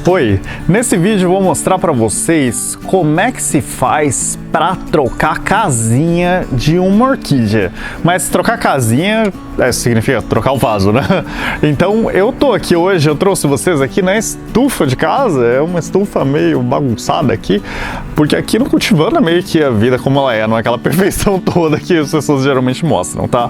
Oi, nesse vídeo eu vou mostrar para vocês como é que se faz para trocar casinha de uma orquídea. Mas trocar casinha significa trocar o vaso, né? Então eu tô aqui hoje, eu trouxe vocês aqui na estufa de casa, é uma estufa meio bagunçada aqui, porque aqui no Cultivando é meio que a vida como ela é, não é aquela perfeição toda que as pessoas geralmente mostram, tá?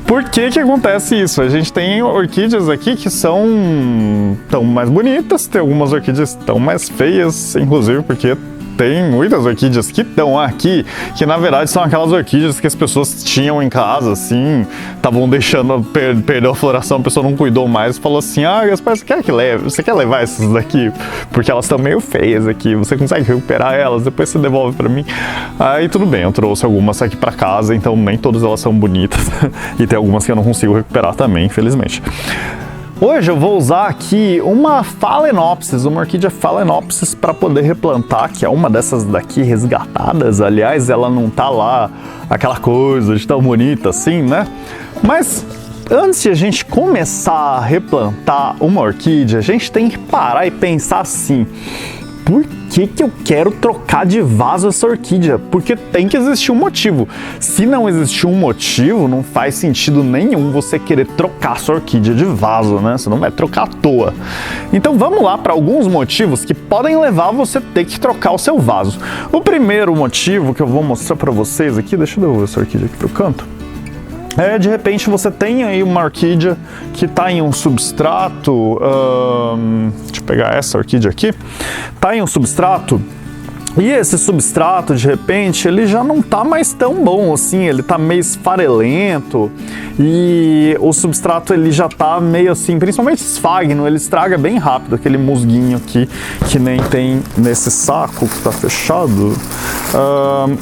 Por que que acontece isso? A gente tem orquídeas aqui que são tão mais bonitas, tem algumas orquídeas tão mais feias, inclusive porque tem muitas orquídeas que estão aqui, que na verdade são aquelas orquídeas que as pessoas tinham em casa, assim, estavam deixando, perdeu a floração, a pessoa não cuidou mais, falou assim, Gaspar, você quer levar essas daqui? Porque elas estão meio feias aqui, você consegue recuperar elas, depois você devolve pra mim? Aí tudo bem, eu trouxe algumas aqui pra casa, então nem todas elas são bonitas, e tem algumas que eu não consigo recuperar também, infelizmente. Hoje eu vou usar aqui uma Phalaenopsis, uma orquídea Phalaenopsis para poder replantar, que é uma dessas daqui resgatadas. Aliás, ela não tá lá aquela coisa de tão bonita assim, né? Mas antes de a gente começar a replantar uma orquídea, a gente tem que parar e pensar assim: por que que eu quero trocar de vaso essa orquídea? Porque tem que existir um motivo. Se não existir um motivo, não faz sentido nenhum você querer trocar sua orquídea de vaso, né? Você não vai trocar à toa. Então vamos lá para alguns motivos que podem levar você a ter que trocar o seu vaso. O primeiro motivo que eu vou mostrar para vocês aqui, deixa eu devolver essa orquídea aqui pro canto. De repente você tem aí uma orquídea que está em um substrato, deixa eu pegar essa orquídea aqui, está em um substrato e esse substrato, de repente, ele já não tá mais tão bom assim, ele tá meio esfarelento e o substrato ele já tá meio assim, principalmente esfagno, ele estraga bem rápido, aquele musguinho aqui que nem tem nesse saco que tá fechado.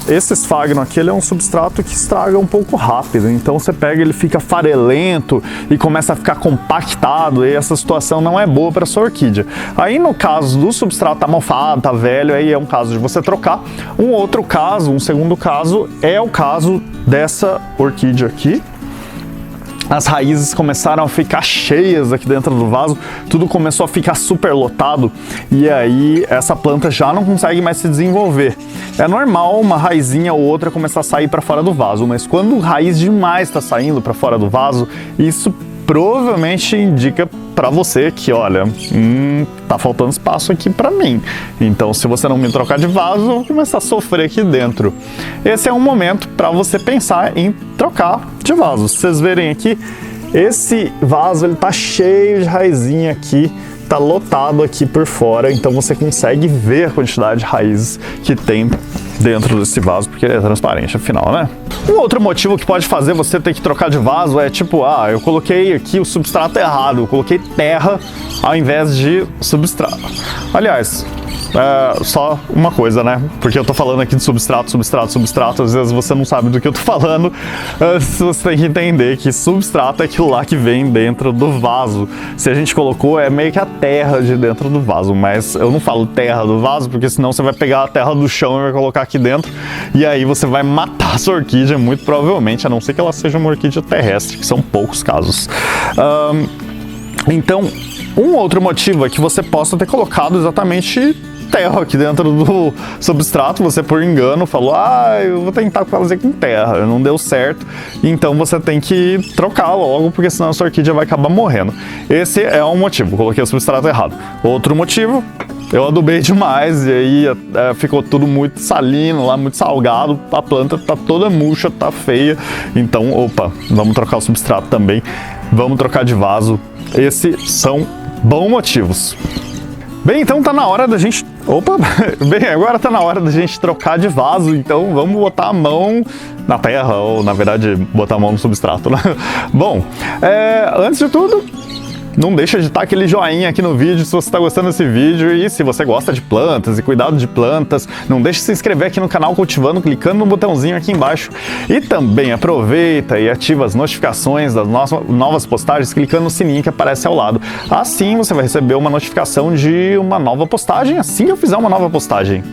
Esse esfagno aqui, ele é um substrato que estraga um pouco rápido, então você pega, ele fica farelento e começa a ficar compactado e essa situação não é boa para sua orquídea. Aí no caso do substrato tá mofado, tá velho, aí é um caso de você trocar. Um outro caso, um segundo caso, é o caso dessa orquídea aqui. As raízes começaram a ficar cheias aqui dentro do vaso, tudo começou a ficar super lotado e aí essa planta já não consegue mais se desenvolver. É normal uma raizinha ou outra começar a sair para fora do vaso, mas quando raiz demais está saindo para fora do vaso, isso provavelmente indica para você que, olha, tá faltando espaço aqui para mim. Então, se você não me trocar de vaso, eu vou começar a sofrer aqui dentro. Esse é um momento para você pensar em trocar de vaso. Se vocês verem aqui, esse vaso ele tá cheio de raizinha aqui, tá lotado aqui por fora, então você consegue ver a quantidade de raízes que tem dentro desse vaso, porque ele é transparente, afinal, né? Um outro motivo que pode fazer você ter que trocar de vaso é tipo, eu coloquei aqui o substrato errado, eu coloquei terra ao invés de substrato. Aliás, só uma coisa, né? Porque eu tô falando aqui de substrato, às vezes você não sabe do que eu tô falando, você tem que entender que substrato é aquilo lá que vem dentro do vaso. Se a gente colocou, é meio que a terra de dentro do vaso, mas eu não falo terra do vaso, porque senão você vai pegar a terra do chão e vai colocar aqui dentro, e aí você vai matar a sua orquídea, muito provavelmente, a não ser que ela seja uma orquídea terrestre, que são poucos casos. Então, um outro motivo é que você possa ter colocado exatamente terra aqui dentro do substrato, você por engano falou, eu vou tentar fazer com terra, não deu certo, então você tem que trocar logo, porque senão a sua orquídea vai acabar morrendo. Esse é um motivo, coloquei o substrato errado. Outro motivo, eu adubei demais e aí ficou tudo muito salino lá, muito salgado, a planta tá toda murcha, tá feia, então, vamos trocar o substrato também, vamos trocar de vaso. Esses são bons motivos. Bem, então tá na hora da gente... Bem, agora tá na hora da gente trocar de vaso, então vamos botar a mão na terra, ou na verdade botar a mão no substrato, né? Bom, antes de tudo, não deixa de dar aquele joinha aqui no vídeo se você está gostando desse vídeo, e se você gosta de plantas e cuidado de plantas, não deixe de se inscrever aqui no canal Cultivando, clicando no botãozinho aqui embaixo, e também aproveita e ativa as notificações das novas postagens clicando no sininho que aparece ao lado. Assim você vai receber uma notificação de uma nova postagem assim que eu fizer uma nova postagem.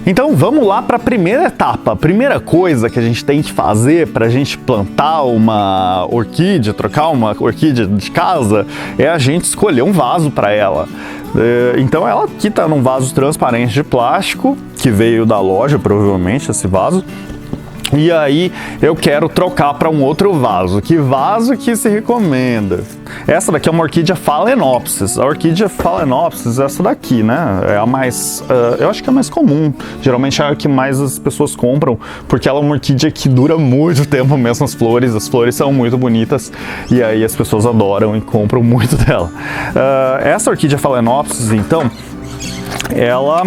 Então vamos lá para a primeira etapa. A primeira coisa que a gente tem que fazer para a gente plantar uma orquídea, trocar uma orquídea de casa, é a gente escolher um vaso para ela. Então ela aqui tá num vaso transparente de plástico, que veio da loja, provavelmente, esse vaso. E aí eu quero trocar para um outro vaso. Que vaso que se recomenda? Essa daqui é uma orquídea Phalaenopsis. A orquídea Phalaenopsis é essa daqui, né? É a mais, eu acho que é a mais comum. Geralmente é a que mais as pessoas compram, porque ela é uma orquídea que dura muito tempo mesmo as flores. As flores são muito bonitas e aí as pessoas adoram e compram muito dela. Essa orquídea Phalaenopsis, então, ela...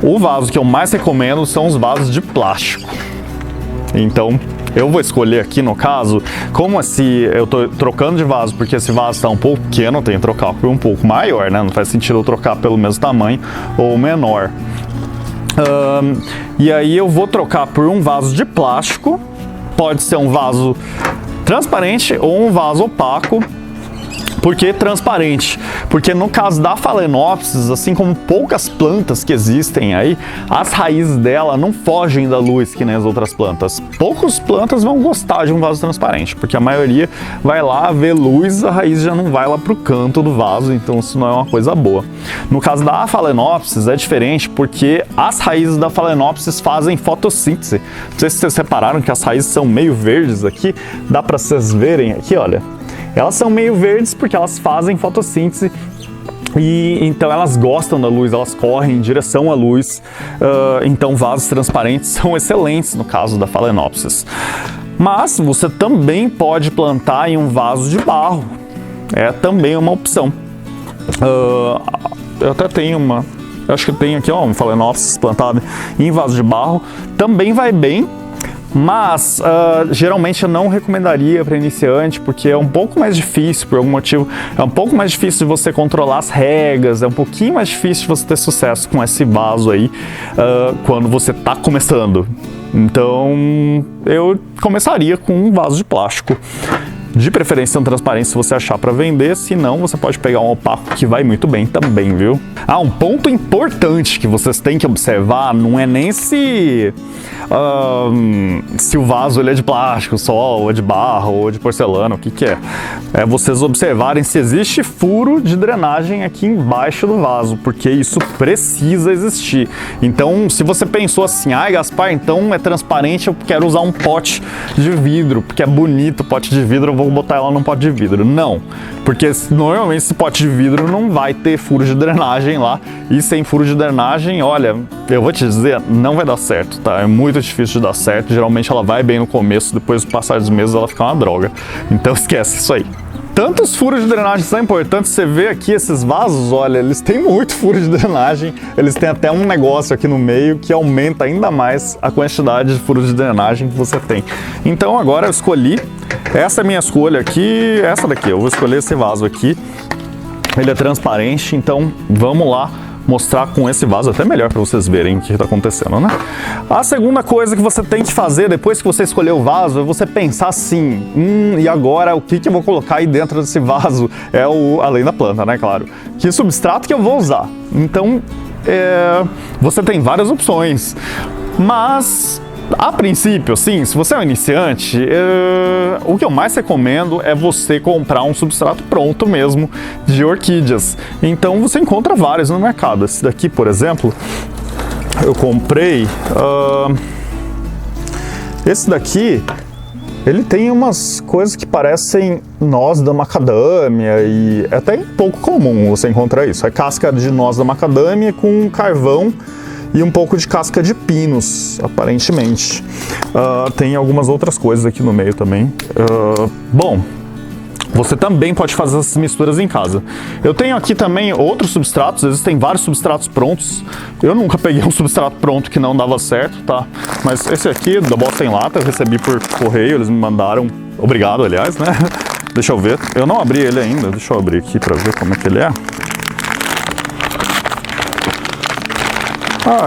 O vaso que eu mais recomendo são os vasos de plástico. Então, eu vou escolher aqui, no caso, como assim eu tô trocando de vaso, porque esse vaso está um pouco pequeno, eu tenho que trocar por um pouco maior, né? Não faz sentido eu trocar pelo mesmo tamanho ou menor. E aí eu vou trocar por um vaso de plástico. Pode ser um vaso transparente ou um vaso opaco. Por que transparente? Porque no caso da Phalaenopsis, assim como poucas plantas que existem aí, as raízes dela não fogem da luz que nem as outras plantas. Poucas plantas vão gostar de um vaso transparente, porque a maioria vai lá ver luz, a raiz já não vai lá pro canto do vaso, então isso não é uma coisa boa. No caso da Phalaenopsis é diferente, porque as raízes da Phalaenopsis fazem fotossíntese. Não sei se vocês repararam que as raízes são meio verdes aqui, dá para vocês verem aqui, olha. Elas são meio verdes porque elas fazem fotossíntese e então elas gostam da luz, elas correm em direção à luz. Então vasos transparentes são excelentes no caso da Phalaenopsis. Mas você também pode plantar em um vaso de barro, é também uma opção. Eu até tenho uma, eu acho que tenho aqui uma Phalaenopsis plantada em vaso de barro, também vai bem. Mas geralmente eu não recomendaria para iniciante, porque é um pouco mais difícil, por algum motivo, é um pouco mais difícil de você controlar as regas, é um pouquinho mais difícil de você ter sucesso com esse vaso aí quando você está começando. Então eu começaria com um vaso de plástico. De preferência um transparente se você achar para vender, se não, você pode pegar um opaco que vai muito bem também, viu? Um ponto importante que vocês têm que observar não é nem se o vaso ele é de plástico só, ou de barro, ou de porcelana, o que que é. É vocês observarem se existe furo de drenagem aqui embaixo do vaso, porque isso precisa existir. Então, se você pensou assim, Gaspar, então é transparente, eu quero usar um pote de vidro, porque é bonito o pote de vidro, eu vou botar ela num pote de vidro. Não, porque normalmente esse pote de vidro não vai ter furo de drenagem lá, e sem furo de drenagem, olha, eu vou te dizer, não vai dar certo, tá? É muito difícil de dar certo, geralmente ela vai bem no começo, depois do passar dos meses ela fica uma droga. Então esquece isso aí. Tantos furos de drenagem são importantes, você vê aqui esses vasos, olha, eles têm muito furo de drenagem, eles têm até um negócio aqui no meio que aumenta ainda mais a quantidade de furos de drenagem que você tem. Então agora eu escolhi, essa é a minha escolha aqui, essa daqui, eu vou escolher esse vaso aqui, ele é transparente, então vamos lá mostrar com esse vaso, até melhor para vocês verem o que está acontecendo, né? A segunda coisa que você tem que fazer depois que você escolher o vaso é você pensar assim, e agora o que eu vou colocar aí dentro desse vaso? Além da planta, né, claro. Que substrato que eu vou usar? Então, você tem várias opções, mas a princípio, sim, se você é um iniciante, o que eu mais recomendo é você comprar um substrato pronto mesmo de orquídeas. Então você encontra vários no mercado. Esse daqui, por exemplo, eu comprei. Esse daqui, ele tem umas coisas que parecem noz da macadâmia e é até pouco comum você encontrar isso. É casca de noz da macadâmia com carvão e um pouco de casca de pinos, aparentemente. Tem algumas outras coisas aqui no meio também. Bom, você também pode fazer essas misturas em casa. Eu tenho aqui também outros substratos, existem vários substratos prontos. Eu nunca peguei um substrato pronto que não dava certo, tá? Mas esse aqui, da Bosta em Lata, eu recebi por correio, eles me mandaram. Obrigado, aliás, né? Deixa eu ver. Eu não abri ele ainda, deixa eu abrir aqui pra ver como é que ele é.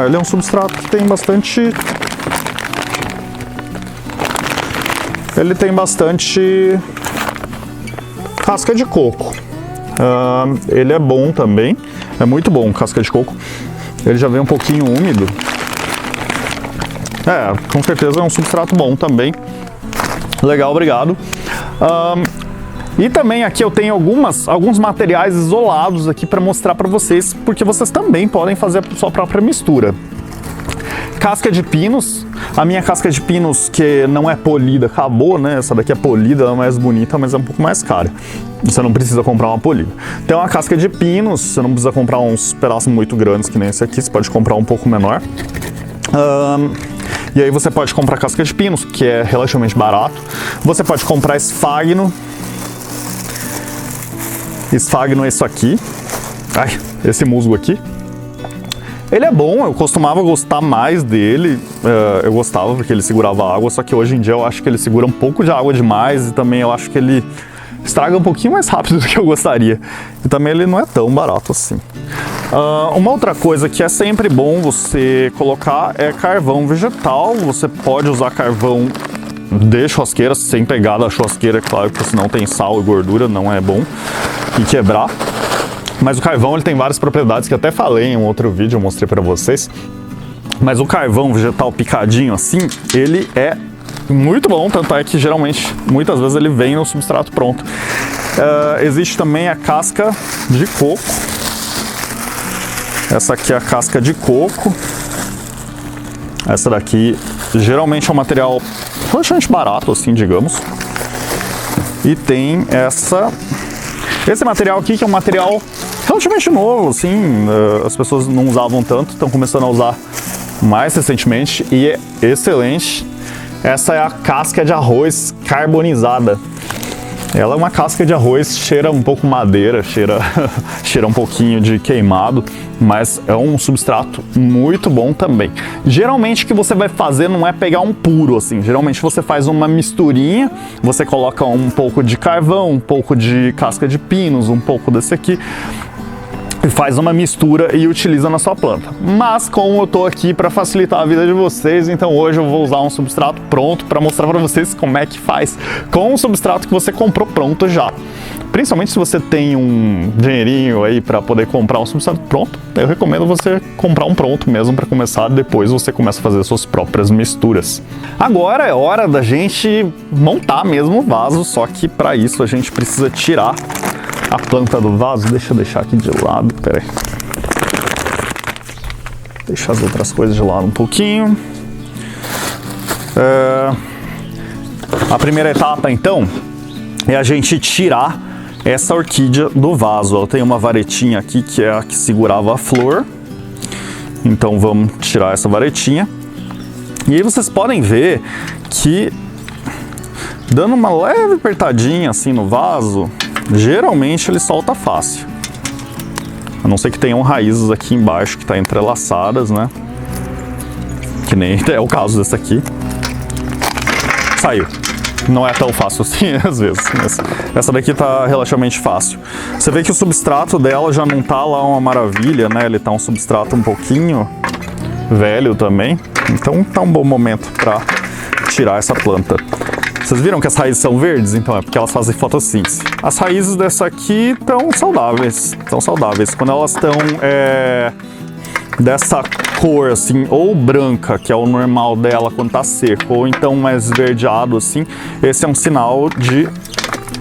Ele é um substrato que tem bastante... Ele tem bastante casca de coco. Ele é bom também, é muito bom, casca de coco. Ele já vem um pouquinho úmido. Com certeza é um substrato bom também. Legal, obrigado. E também aqui eu tenho alguns materiais isolados aqui para mostrar para vocês, porque vocês também podem fazer a sua própria mistura. Casca de pinos, a minha casca de pinos que não é polida acabou, né? Essa daqui é polida, ela é mais bonita, mas é um pouco mais cara. Você não precisa comprar uma polida. Tem uma casca de pinos, você não precisa comprar uns pedaços muito grandes que nem esse aqui, você pode comprar um pouco menor. E aí você pode comprar casca de pinos, que é relativamente barato. Você pode comprar esfagno. Esfagno é isso aqui. Ai, esse musgo aqui. Ele é bom, eu costumava gostar mais dele, eu gostava porque ele segurava água, só que hoje em dia eu acho que ele segura um pouco de água demais e também eu acho que ele estraga um pouquinho mais rápido do que eu gostaria. E também ele não é tão barato assim. Uma outra coisa que é sempre bom você colocar é carvão vegetal. Você pode usar carvão de churrasqueira, sem pegar da churrasqueira, claro, porque senão tem sal e gordura, não é bom, e quebrar. Mas o carvão ele tem várias propriedades que eu até falei em um outro vídeo, eu mostrei para vocês. Mas o carvão vegetal picadinho assim, ele é muito bom, tanto é que geralmente, muitas vezes ele vem no substrato pronto. Existe também a casca de coco. Essa aqui é a casca de coco. Essa daqui geralmente é um material relativamente barato, assim, digamos. E tem esse material aqui, que é um material relativamente novo, assim, as pessoas não usavam tanto, estão começando a usar mais recentemente e é excelente. Essa é a casca de arroz carbonizada. Ela é uma casca de arroz, cheira um pouco madeira, cheira um pouquinho de queimado, mas é um substrato muito bom também. Geralmente o que você vai fazer não é pegar um puro assim, geralmente você faz uma misturinha, você coloca um pouco de carvão, um pouco de casca de pinos, um pouco desse aqui, faz uma mistura e utiliza na sua planta. Mas como eu tô aqui para facilitar a vida de vocês, então hoje eu vou usar um substrato pronto para mostrar para vocês como é que faz com o substrato que você comprou pronto já. Principalmente se você tem um dinheirinho aí para poder comprar um substrato pronto, eu recomendo você comprar um pronto mesmo para começar, depois você começa a fazer suas próprias misturas. Agora é hora da gente montar mesmo o vaso, só que para isso a gente precisa tirar a planta do vaso. Deixa eu deixar aqui de lado, peraí. Deixa as outras coisas de lado um pouquinho. A primeira etapa, então, é a gente tirar essa orquídea do vaso. Ela tem uma varetinha aqui que é a que segurava a flor. Então vamos tirar essa varetinha. E aí vocês podem ver que, dando uma leve apertadinha assim no vaso, geralmente ele solta fácil. A não ser que tenham raízes aqui embaixo que estão entrelaçadas, né? Que nem é o caso desse aqui. Saiu. Não é tão fácil assim às vezes, mas essa daqui tá relativamente fácil. Você vê que o substrato dela já não tá lá uma maravilha, né? Ele tá um substrato um pouquinho velho também. Então tá um bom momento para tirar essa planta. Vocês viram que as raízes são verdes? Então é porque elas fazem fotossíntese. As raízes dessa aqui estão saudáveis. Estão saudáveis. Quando elas estão dessa cor assim, ou branca, que é o normal dela quando tá seco, ou então mais esverdeado assim, esse é um sinal de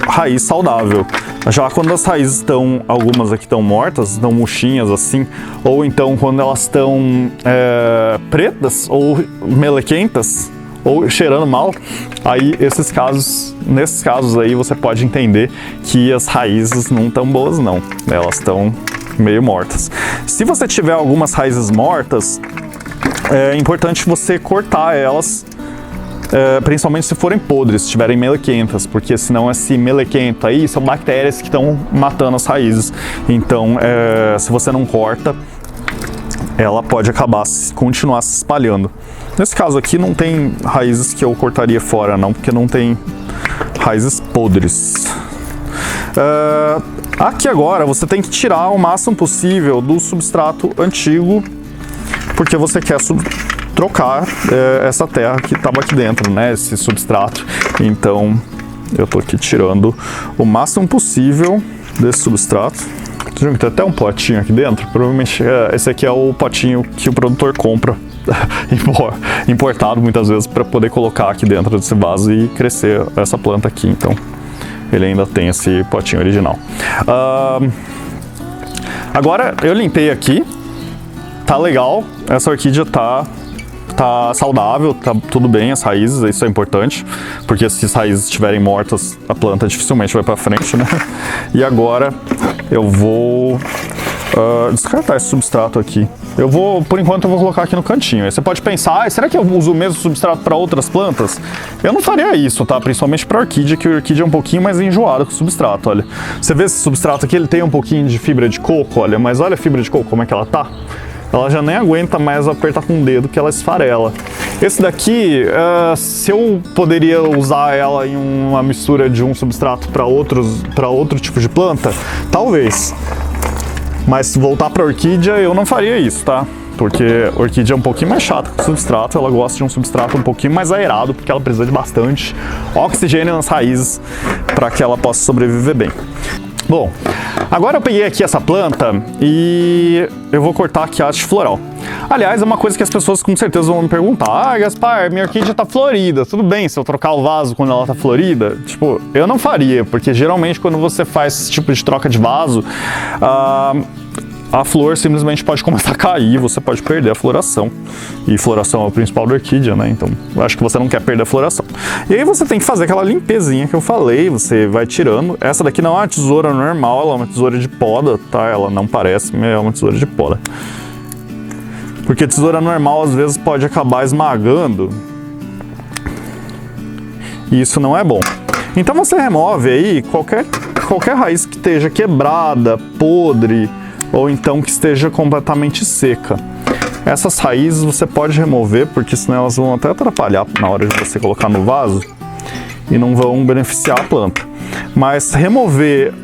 raiz saudável. Já quando as raízes estão, algumas aqui estão mortas, estão murchinhas assim, ou então quando elas estão pretas ou melequentas, ou cheirando mal, aí nesses casos aí você pode entender que as raízes não estão boas não, elas estão meio mortas. Se você tiver algumas raízes mortas, é importante você cortar elas, principalmente se forem podres, se estiverem melequentas, porque senão esse melequento aí são bactérias que estão matando as raízes. Então, se você não corta, ela pode continuar se espalhando. Nesse caso aqui não tem raízes que eu cortaria fora não, porque não tem raízes podres. Aqui agora você tem que tirar o máximo possível do substrato antigo, porque você quer trocar essa terra que estava aqui dentro, né, esse substrato. Então eu tô aqui tirando o máximo possível desse substrato. Tem até um potinho aqui dentro, provavelmente esse aqui é o potinho que o produtor compra importado muitas vezes para poder colocar aqui dentro desse vaso e crescer essa planta aqui. Então ele ainda tem esse potinho original. Agora eu limpei aqui, tá legal, essa orquídea tá saudável, tá tudo bem, as raízes, isso é importante, porque se as raízes estiverem mortas, a planta dificilmente vai para frente, né? E agora eu vou descartar esse substrato aqui. Por enquanto eu vou colocar aqui no cantinho. Aí você pode pensar, será que eu uso o mesmo substrato para outras plantas? Eu não faria isso, tá? Principalmente para orquídea, que a orquídea é um pouquinho mais enjoada com o substrato, olha. Você vê esse substrato aqui, ele tem um pouquinho de fibra de coco, olha, mas olha a fibra de coco, como é que ela tá? Ela já nem aguenta mais apertar com o dedo que ela esfarela. Esse daqui, se eu poderia usar ela em uma mistura de um substrato para outro tipo de planta, talvez. Mas se voltar para orquídea, eu não faria isso, tá? Porque a orquídea é um pouquinho mais chata com o substrato, ela gosta de um substrato um pouquinho mais aerado, porque ela precisa de bastante oxigênio nas raízes para que ela possa sobreviver bem. Bom, agora eu peguei aqui essa planta e eu vou cortar aqui a haste floral. Aliás, é uma coisa que as pessoas com certeza vão me perguntar. Ah, Gaspar, minha orquídea tá florida. Tudo bem se eu trocar o vaso quando ela tá florida? Tipo, eu não faria, porque geralmente quando você faz esse tipo de troca de vaso, a flor simplesmente pode começar a cair, você pode perder a floração. E floração é o principal da orquídea, né? Então, eu acho que você não quer perder a floração. E aí você tem que fazer aquela limpezinha que eu falei, você vai tirando. Essa daqui não é uma tesoura normal, ela é uma tesoura de poda, tá? Ela não parece, mas é uma tesoura de poda. Porque tesoura normal às vezes pode acabar esmagando. E isso não é bom. Então você remove aí qualquer raiz que esteja quebrada, podre, ou então que esteja completamente seca. Essas raízes você pode remover, porque senão elas vão até atrapalhar na hora de você colocar no vaso e não vão beneficiar a planta. Mas remover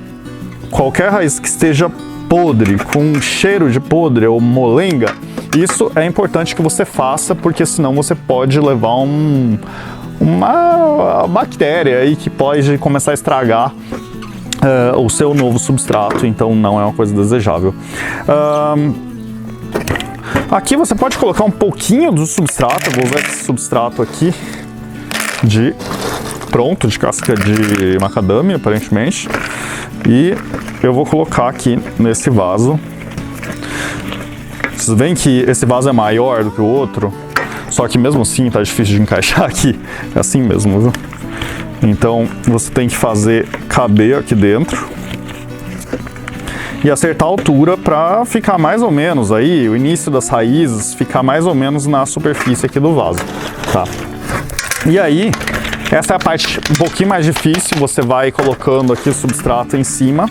qualquer raiz que esteja podre, com cheiro de podre ou molenga, isso é importante que você faça, porque senão você pode levar uma bactéria aí que pode começar a estragar o seu novo substrato, então não é uma coisa desejável. Aqui você pode colocar um pouquinho do substrato, eu vou usar esse substrato aqui de casca de macadâmia, aparentemente, e eu vou colocar aqui nesse vaso. Vocês veem que esse vaso é maior do que o outro, só que mesmo assim tá difícil de encaixar aqui, é assim mesmo, viu? Então você tem que fazer caber aqui dentro e acertar a altura para ficar mais ou menos aí, o início das raízes ficar mais ou menos na superfície aqui do vaso, tá? E aí, essa é a parte um pouquinho mais difícil, você vai colocando aqui o substrato em cima.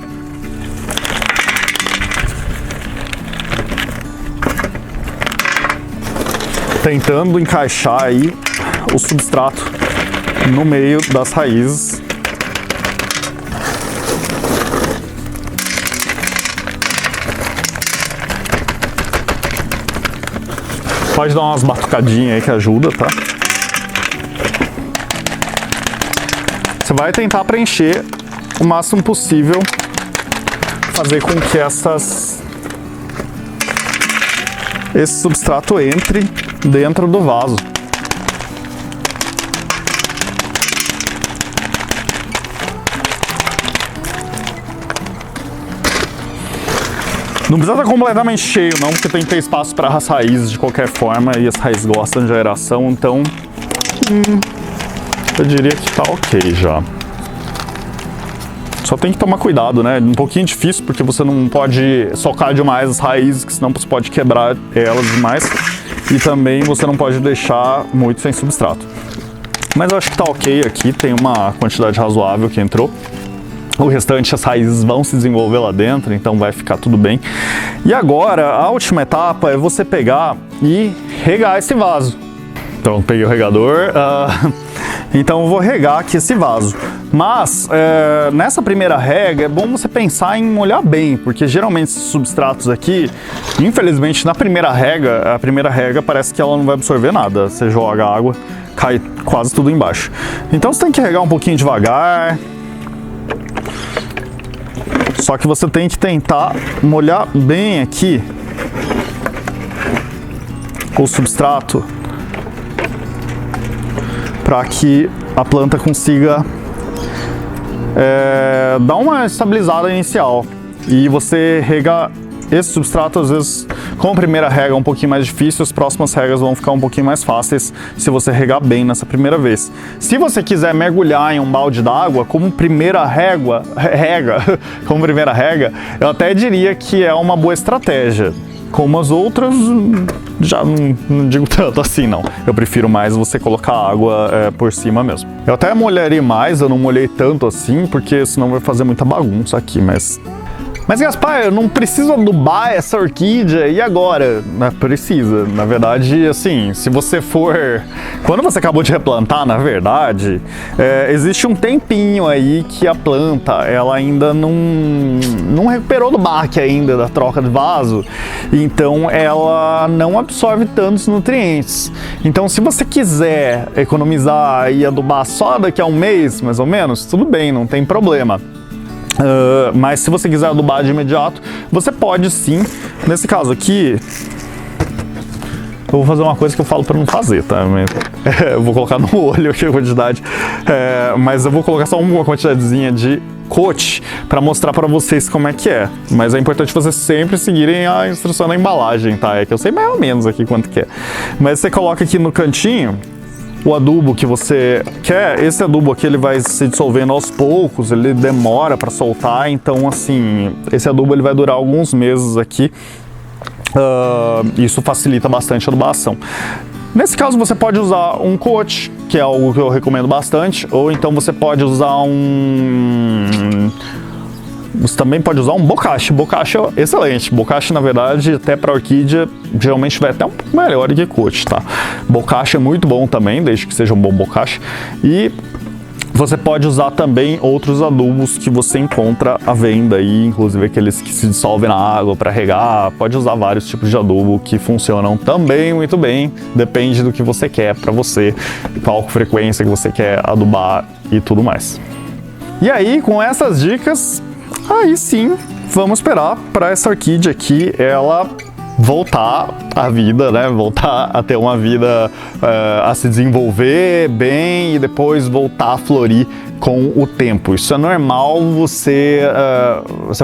Tentando encaixar aí o substrato no meio das raízes. Pode dar umas batucadinhas aí que ajuda, tá? Você vai tentar preencher o máximo possível, fazer com que esse substrato entre dentro do vaso. Não precisa estar completamente cheio não, porque tem que ter espaço para as raízes de qualquer forma, e as raízes gostam de aeração, então eu diria que tá ok já. Só tem que tomar cuidado, né? Um pouquinho difícil, porque você não pode socar demais as raízes, que senão você pode quebrar elas demais. E também você não pode deixar muito sem substrato. Mas eu acho que tá ok aqui, tem uma quantidade razoável que entrou. O restante, as raízes vão se desenvolver lá dentro, então vai ficar tudo bem. E agora, a última etapa é você pegar e regar esse vaso. Então, peguei o regador, então eu vou regar aqui esse vaso. Mas, nessa primeira rega, é bom você pensar em molhar bem, porque geralmente esses substratos aqui, infelizmente, a primeira rega parece que ela não vai absorver nada. Você joga água, cai quase tudo embaixo. Então você tem que regar um pouquinho devagar. Só que você tem que tentar molhar bem aqui o substrato para que a planta consiga dá uma estabilizada inicial. E você rega esse substrato, às vezes, com a primeira rega é um pouquinho mais difícil, as próximas regas vão ficar um pouquinho mais fáceis se você regar bem nessa primeira vez. Se você quiser mergulhar em um balde d'água como primeira rega, eu até diria que é uma boa estratégia. Como as outras, já não digo tanto assim, não. Eu prefiro mais você colocar água por cima mesmo. Eu até molharia mais, eu não molhei tanto assim, porque senão vai fazer muita bagunça aqui, Mas Gaspar, eu não preciso adubar essa orquídea, e agora? Precisa. Na verdade, assim, se você for... Quando você acabou de replantar, na verdade, existe um tempinho aí que a planta, ela ainda não recuperou do baque ainda, da troca de vaso, então ela não absorve tantos nutrientes. Então, se você quiser economizar e adubar só daqui a um mês, mais ou menos, tudo bem, não tem problema. Mas se você quiser adubar de imediato, você pode sim. Nesse caso aqui, eu vou fazer uma coisa que eu falo para não fazer, tá? Eu vou colocar no olho aqui a quantidade, mas eu vou colocar só uma quantidadezinha de coat para mostrar para vocês como é que é. Mas é importante vocês sempre seguirem a instrução da embalagem, tá? É que eu sei mais ou menos aqui quanto que é. Mas você coloca aqui no cantinho o adubo que você quer. Esse adubo aqui ele vai se dissolvendo aos poucos, ele demora para soltar, então assim, esse adubo ele vai durar alguns meses aqui. Isso facilita bastante a adubação. Nesse caso você pode usar um coat, que é algo que eu recomendo bastante, ou então você pode usar Você também pode usar um bokashi. Bokashi é excelente. Bokashi, na verdade, até para orquídea, geralmente vai até um pouco melhor do que coat, tá? Bokashi é muito bom também, desde que seja um bom bokashi. E você pode usar também outros adubos que você encontra à venda aí, inclusive aqueles que se dissolvem na água para regar. Pode usar vários tipos de adubo que funcionam também muito bem. Depende do que você quer para você, qual frequência que você quer adubar e tudo mais. E aí, com essas dicas, aí sim, vamos esperar para essa orquídea aqui, ela voltar à vida, né? Voltar a ter uma vida, a se desenvolver bem e depois voltar a florir com o tempo. Isso é normal, você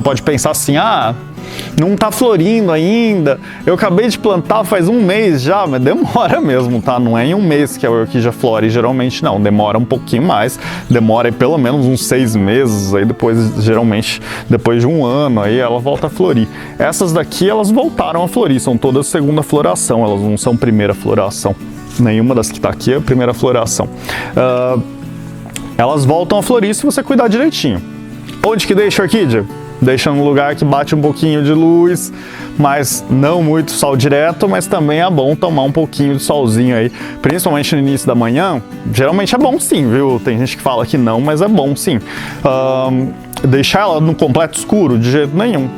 pode pensar assim, não tá florindo ainda, eu acabei de plantar faz um mês já, mas demora mesmo, tá? Não é em um mês que a orquídea flore, geralmente não, demora um pouquinho mais, demora aí pelo menos uns 6 meses, aí depois, geralmente, depois de um ano, aí ela volta a florir. Essas daqui, elas voltaram a florir, são todas segunda floração, elas não são primeira floração. Nenhuma das que tá aqui é a primeira floração. Elas voltam a florir se você cuidar direitinho. Onde que deixa a orquídea? Deixa num lugar que bate um pouquinho de luz, mas não muito sol direto, mas também é bom tomar um pouquinho de solzinho aí, principalmente no início da manhã. Geralmente é bom sim, viu? Tem gente que fala que não, mas é bom sim. Deixar ela no completo escuro, de jeito nenhum.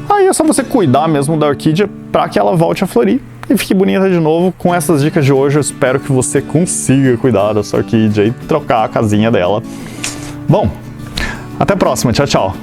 Aí é só você cuidar mesmo da orquídea para que ela volte a florir e fique bonita de novo. Com essas dicas de hoje, eu espero que você consiga cuidar da sua orquídea e trocar a casinha dela. Bom, até a próxima. Tchau, tchau.